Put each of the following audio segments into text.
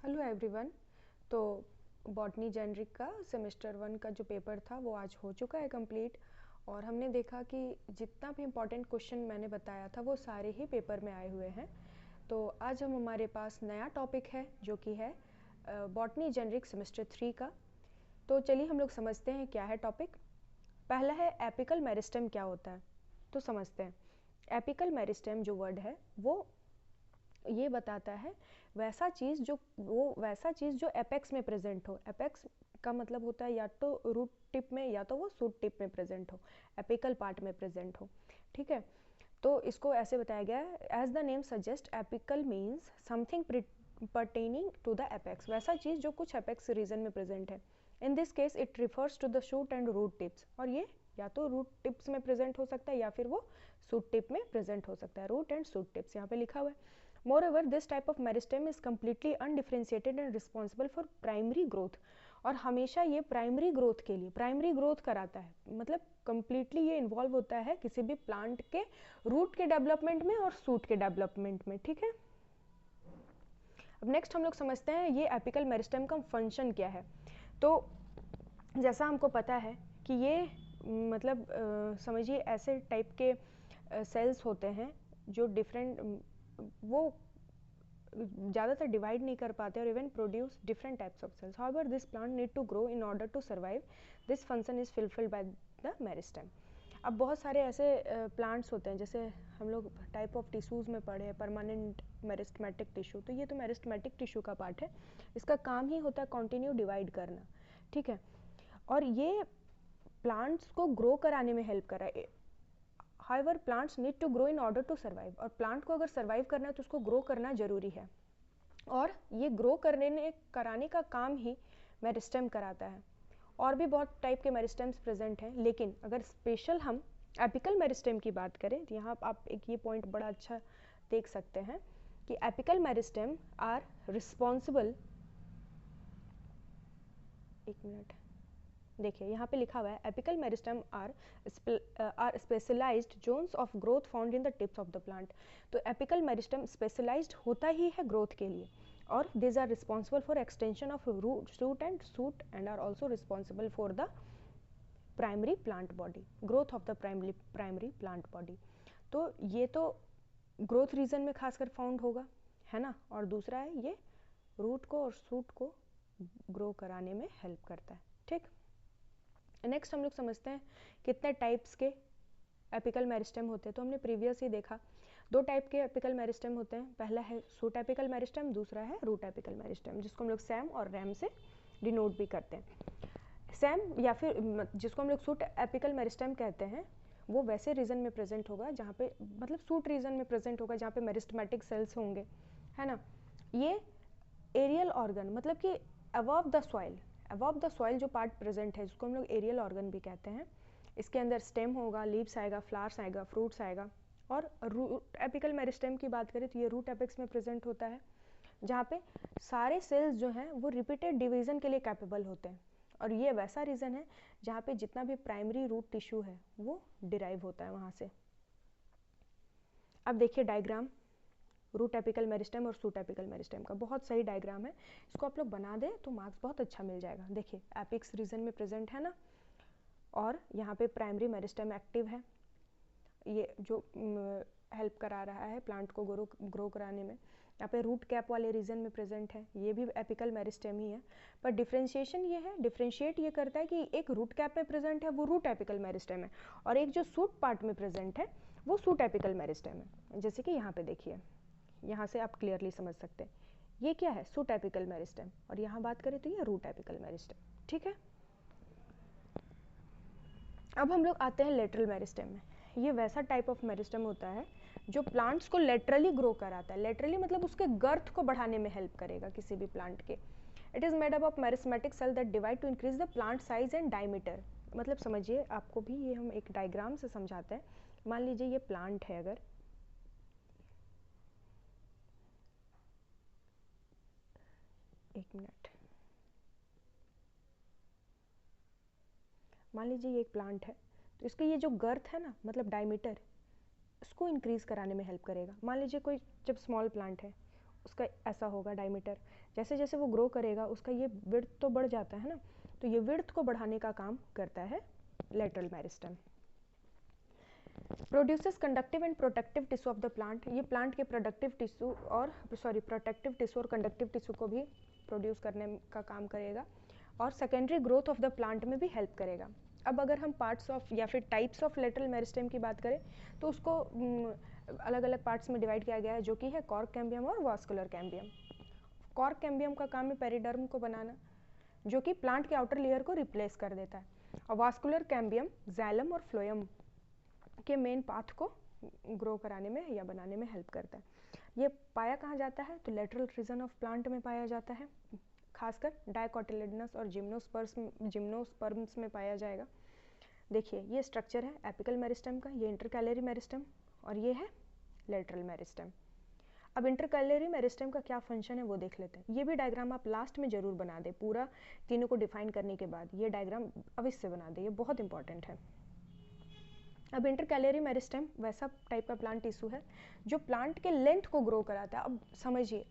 Hello everyone. तो botany generic का semester 1 का जो पेपर था वो आज हो चुका है कंप्लीट। और हमने देखा कि जितना भी इम्पोर्टेंट क्वेश्चन मैंने बताया था वो सारे ही पेपर में आए हुए हैं। तो आज हमारे पास नया टॉपिक है जो कि है बॉटनी जेनरिक सेमेस्टर 3 का। तो चलिए हम लोग समझते हैं क्या है टॉपिक। पहला है एपिकल मेरिस्टेम क्या होता है, तो समझते हैं। एपिकल मेरिस्टेम जो वर्ड है वो ये बताता है वैसा चीज़ जो एपेक्स में प्रेजेंट हो। एपेक्स का मतलब होता है या तो रूट टिप में या तो वो सूट टिप में प्रेजेंट हो, एपिकल पार्ट में प्रेजेंट हो। ठीक है, तो इसको ऐसे बताया गया है, as the name suggest apical means something pertaining to the apex, वैसा चीज़ जो कुछ एपेक्स रीजन में प्रेजेंट है। In this case it refers to the shoot and root tips, और ये या तो रूट टिप्स में प्रेजेंट हो सकता है या फिर वो सूट टिप में प्रेजेंट हो सकता है। रूट एंड सूट टिप्स यहाँ पे लिखा हुआ है। Moreover, this type of meristem is completely undifferentiated and responsible for primary growth, और हमेशा ये प्राइमरी ग्रोथ के लिए प्राइमरी ग्रोथ कराता है, मतलब कंप्लीटली ये इन्वॉल्व होता है किसी भी प्लांट के रूट के डेवलपमेंट में और सूट के डेवलपमेंट में। ठीक है, अब नेक्स्ट हम लोग समझते हैं ये एपिकल मेरिस्टेम का फंक्शन क्या है। तो जैसा हमको पता है कि ये मतलब समझिए ऐसे टाइप के सेल्स होते हैं जो डिफरेंट वो ज़्यादातर डिवाइड नहीं कर पाते और even produce different types of cells. However this plant need to grow in order to survive, this function is fulfilled by the meristem. अब बहुत सारे ऐसे प्लांट्स होते हैं, जैसे हम लोग टाइप ऑफ टिश्यूज़ में पढ़े परमानेंट मेरिस्टेमेटिक टिश्यू, तो ये तो मेरिस्टेमेटिक टिश्यू का पार्ट है, इसका काम ही होता है कंटिन्यू डिवाइड करना। ठीक है, और ये प्लांट्स को ग्रो कराने में हेल्प कर रहा है। However plants need to grow in order to survive, और प्लांट को अगर सर्वाइव करना है तो उसको ग्रो करना जरूरी है, और ये ग्रो कराने का काम ही मेरिस्टेम कराता है। और भी बहुत टाइप के मेरिस्टेम्स प्रेजेंट हैं, लेकिन अगर स्पेशल हम एपिकल मेरिस्टेम की बात करें तो यहाँ आप एक ये पॉइंट बड़ा अच्छा देख सकते हैं कि एपिकल मेरिस्टेम आर रिस्पॉन्सिबल, एक मिनट देखिए यहाँ पे लिखा हुआ है apical meristem are specialized zones of growth found in the tips of the plant. तो एपिकल मेरिस्टेम स्पेशलाइज्ड होता ही है ग्रोथ के लिए, और this are responsible for extension of root shoot and are also responsible for the primary plant body, growth of the primary plant body. तो ये तो ग्रोथ रीजन में खासकर फाउंड होगा, है ना, और दूसरा है ये रूट को और शूट को ग्रो कराने में हेल्प करता है। ठीक, नेक्स्ट हम लोग समझते हैं कितने टाइप्स के एपिकल मेरिस्टेम होते हैं। तो हमने प्रीवियस ही देखा दो टाइप के एपिकल मेरिस्टेम होते हैं, पहला है सूट एपिकल मेरिस्टेम, दूसरा है रूट एपिकल मेरिस्टेम, जिसको हम लोग सैम और रैम से डिनोट भी करते हैं। सैम या फिर जिसको हम लोग सूट एपिकल मेरिस्टेम कहते हैं, वो वैसे रीजन में प्रेजेंट होगा जहाँ पे मतलब सूट रीजन में प्रेजेंट होगा जहाँ पे मेरिस्टेमेटिक सेल्स होंगे, है ना। ये एरियल ऑर्गन मतलब कि अबव द सॉइल जो पार्ट प्रेजेंट है जिसको हम लोग एरियल ऑर्गन भी कहते हैं, इसके अंदर स्टेम होगा, लीव्स आएगा, फ्लावर्स आएगा, फ्रूट्स आएगा। और रूट एपिकल मेरिस्टेम की बात करें तो ये रूट एपेक्स में प्रेजेंट होता है, जहाँ पे सारे सेल्स जो हैं वो रिपीटेड डिवीजन के लिए कैपेबल होते हैं, और ये वैसा रीजन है जहाँ पे जितना भी प्राइमरी रूट टिश्यू है वो डिराइव होता है वहाँ से। अब देखिए डायग्राम रूट एपिकल मेरिस्टेम और सूट एपिकल मेरिस्टेम का, बहुत सही डायग्राम है, इसको आप लोग बना दें तो मार्क्स बहुत अच्छा मिल जाएगा। देखिए एपिक्स रीजन में प्रेजेंट है ना, और यहाँ पे प्राइमरी मेरिस्टेम एक्टिव है, ये जो हेल्प करा रहा है प्लांट को ग्रो कराने में। यहाँ पे रूट कैप वाले रीजन में प्रेजेंट है, ये भी एपिकल मेरिस्टेम ही है, पर डिफ्रेंशिएशन ये है, डिफ्रेंशिएट ये करता है कि एक रूट कैप में प्रेजेंट है वो रूट एपिकल मेरिस्टेम है, और एक जो सूट पार्ट में प्रेजेंट है वो सूट एपिकल मेरिस्टेम है। जैसे कि यहाँ पे देखिए, यहाँ से आप क्लियरली समझ सकते हैं ये क्या है, सूट एपिकल मेरिस्टेम, और यहाँ बात करें तो ये रूट एपिकल मेरिस्टेम। ठीक है, अब हम लोग आते हैं लेटरल मेरिस्टेम में। ये वैसा टाइप ऑफ मेरिस्टेम होता है जो प्लांट्स को लेटरली ग्रो कराता है। लेटरली मतलब उसके गर्थ को बढ़ाने में हेल्प करेगा किसी भी प्लांट के। It is made up of meristematic cell that divide to increase the plant size and diameter. मतलब समझिए, आपको भी ये हम एक डायग्राम से समझाते हैं। मान लीजिए ये प्लांट है, अगर एक मिनट, मान लीजिए ये एक प्लांट है, तो इसके ये जो गर्थ है ना, मतलब डायमीटर, इसको इंक्रीज कराने में हेल्प करेगा। मान लीजिए कोई जब स्मॉल प्लांट है उसका ऐसा होगा डायमीटर। जैसे जैसे वो ग्रो करेगा उसका ये विड्थ तो बढ़ जाता है ना, तो ये विड्थ को बढ़ाने का काम करता है lateral meristem. Produces conductive and protective tissue of the plant, ये प्लांट के प्रोडक्टिव टिश्यू और प्रोटेक्टिव टिश्यू और कंडक्टिव टिश्यू को भी प्रोड्यूस करने का काम करेगा, और secondary growth of the plant में भी हेल्प करेगा। अब अगर हम पार्ट्स ऑफ या फिर टाइप्स ऑफ लेटरल मेरिस्टेम की बात करें तो उसको अलग अलग पार्ट्स में डिवाइड किया गया है, जो कि है कॉर्क कैम्बियम और वास्कुलर कैम्बियम। कॉर्क कैम्बियम का काम है पेरिडर्म को बनाना, जो कि प्लांट के आउटर लेयर को रिप्लेस कर देता है, और वास्कुलर कैम्बियम जैलम और फ्लोएम के मेन पाथ को ग्रो कराने में या बनाने में हेल्प करता है। ये पाया कहाँ जाता है, तो लेटरल रीजन ऑफ प्लांट में पाया जाता है, खासकर डाइकोटिलेडनस और जिम्नोस्पर्म्स में पाया जाएगा। देखिए ये स्ट्रक्चर है एपिकल मेरिस्टम का, ये इंटरकैलरी मेरिस्टम और ये है लेटरल मेरिस्टम। अब इंटरकैलरी मेरिस्टम का क्या फंक्शन है वो देख लेते हैं। ये भी डायग्राम आप लास्ट में जरूर बना दें, पूरा तीनों को डिफाइन करने के बाद ये डायग्राम अवश्य बना दें, ये बहुत इंपॉर्टेंट है। अब इंटरकैलरी मेरिस्टम वैसा टाइप का प्लांट टिश्यू है जो प्लांट के लेंथ को ग्रो कराता है। अब समझिए,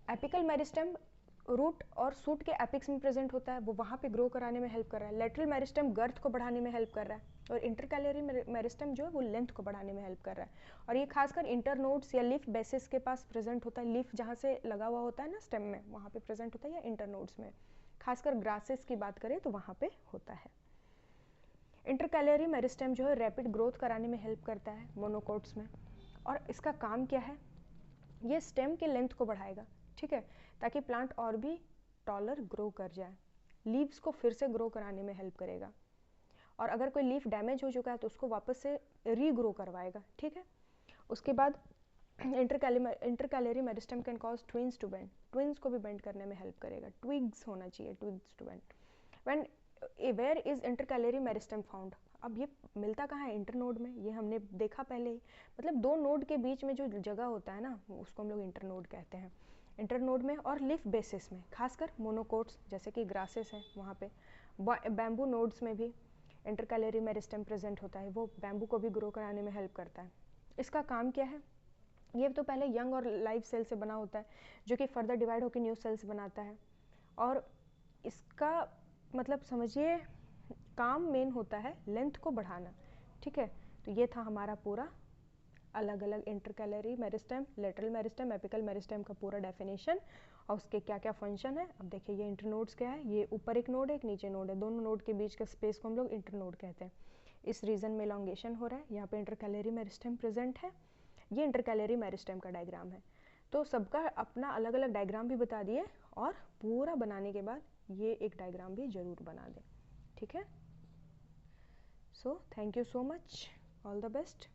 एपिकल मेरिस्टम रूट और सूट के एपिक्स में प्रेजेंट होता है, वो वहाँ पे ग्रो कराने में हेल्प कर रहा है। लेटरल मेरिस्टम गर्थ को बढ़ाने में हेल्प कर रहा है, और इंटरकैलरी मेरिस्टम जो है वो लेंथ को बढ़ाने में हेल्प कर रहा है। और ये खासकर इंटरनोड्स या लीफ बेसिस के पास प्रेजेंट होता है, लीफ जहाँ से लगा हुआ होता है ना स्टेम में, वहाँ पे प्रेजेंट होता है, या इंटरनोड्स में, खासकर ग्रासेस की बात करें तो वहाँ पे होता है। इंटरकैलरी मेरिस्टम जो है रैपिड ग्रोथ कराने में हेल्प करता है मोनोकोट्स में, और इसका काम क्या है, ये स्टेम के लेंथ को बढ़ाएगा, ठीक है, ताकि प्लांट और भी टॉलर ग्रो कर जाए। लीव्स को फिर से ग्रो कराने में हेल्प करेगा, और अगर कोई लीफ डैमेज हो चुका है तो उसको वापस से रीग्रो करवाएगा, ठीक है। उसके बाद intercalary meristem can cause twins to bend, twins को भी बेंड करने में हेल्प करेगा, ट्विग्स होना चाहिए, twigs to bend. When where is intercalary meristem found, अब ये मिलता कहाँ है, इंटरनोड में, ये हमने देखा पहले ही, मतलब दो नोड के बीच में जो जगह होता है ना उसको हम लोग इंटरनोड कहते हैं। इंटरनोड में और लीफ बेसिस में, खासकर मोनोकोट्स जैसे कि ग्रासेस हैं वहाँ पे, बैम्बू नोड्स में भी इंटरकैलरी मेरिस्टम प्रेजेंट होता है, वो बैम्बू को भी ग्रो कराने में हेल्प करता है। इसका काम क्या है, ये तो पहले यंग और लाइव सेल से बना होता है, जो कि फर्दर डिवाइड होकर न्यू सेल्स बनाता है, और इसका मतलब समझिए काम मेन होता है लेंथ को बढ़ाना, ठीक है। तो ये था हमारा पूरा अलग अलग intercalary meristem, lateral meristem, apical meristem का पूरा डेफिनेशन और उसके क्या क्या फंक्शन है। अब देखिए ये इंटरनोड्स क्या है, ये ऊपर एक नोड है एक नीचे नोड है, दोनों नोड के बीच का स्पेस को हम लोग इंटरनोड कहते हैं। इस रीजन में इलॉन्गेशन हो रहा है, यहाँ पे इंटरकैलरी मेरिस्टम प्रेजेंट है, ये इंटरकैलरी मेरिस्टम का डायग्राम है। तो सबका अपना अलग अलग डायग्राम भी बता दिए, और पूरा बनाने के बाद ये एक डायग्राम भी जरूर बना दें, ठीक है। So thank you so much, all the best.